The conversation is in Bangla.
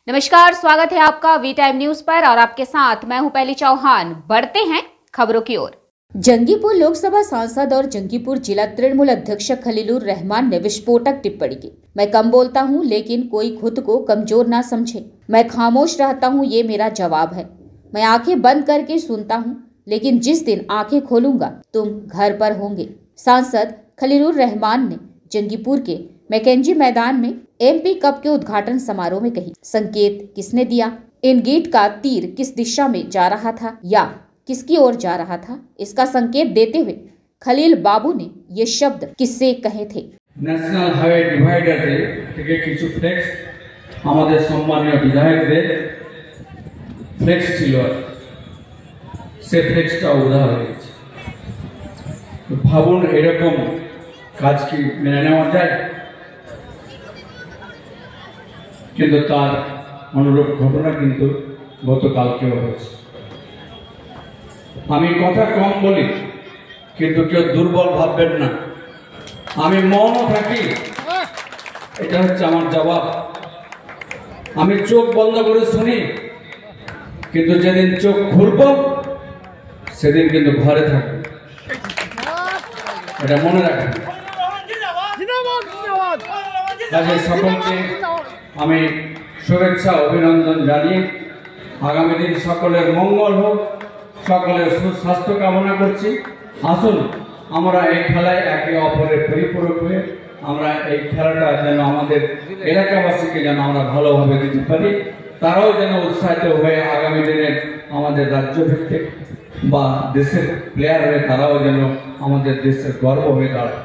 नमस्कार, स्वागत है आपका वी टाइम न्यूज पर और आपके साथ मैं हूं पहली चौहान। बढ़ते हैं खबरों की ओर। जंगीपुर लोकसभा सांसद और जंगीपुर जिला तृणमूल अध्यक्ष खलीलुर रहमान ने विस्फोटक टिप्पणी की। मैं कम बोलता हूं, लेकिन कोई खुद को कमजोर ना समझे। मैं खामोश रहता हूं, ये मेरा जवाब है। मैं आंखें बंद करके सुनता हूं, लेकिन जिस दिन आंखें खोलूंगा तुम घर पर होंगे। सांसद खलीलुर रहमान ने जंगीपुर के मैकेंजी मैदान में एमपी कप के उद्घाटन समारोह में कही। संकेत किसने दिया? इन गेट का तीर किस दिशा में जा रहा था या किसकी ओर जा रहा था, इसका संकेत देते हुए खलील बाबू ने ये शब्द किससे कहे थे? ন্যাশনাল হাইওয়ে ডিভাইডারে থেকে কিছু ফ্লেক্স আমাদের সম্মানীয় বিধায়কদের ফ্লেক্স ছিল, সে ফ্লেক্সটা উড়া হয়ে গেছে। ভাবুন, এরকম কাজ কি মেনে নেওয়া যায়? কিন্তু তার অনুরূপ ঘটনা কিন্তু গতকালকেও হয়েছে। আমি কথা কম বলি, কিন্তু কেউ দুর্বল ভাববেন না। আমি মৌন থাকি, এটা হচ্ছে আমার জবাব। আমি চোখ বন্ধ করে শুনি, কিন্তু যেদিন চোখ খুলব সেদিন কিন্তু ঘরে থাকবো, এটা মনে রাখবেন। কাজে সকলকে আমি শুভেচ্ছা অভিনন্দন জানিয়ে আগামী দিন সকলের মঙ্গল হোক, সকলের সুস্বাস্থ্য কামনা করছি। আসুন আমরা এই খেলায় একে অপরের পরিপূরক হয়ে আমরা এই খেলাটা যেন আমাদের এলাকাবাসীকে যেন আমরা ভালোভাবে দিতে পারি, তারাও যেন উৎসাহিত হয়ে আগামী দিনের আমাদের রাজ্য ভিত্তিক বা দেশের প্লেয়ার হয়ে তারাও যেন আমাদের দেশের গর্ব হয়ে দাঁড়ায়।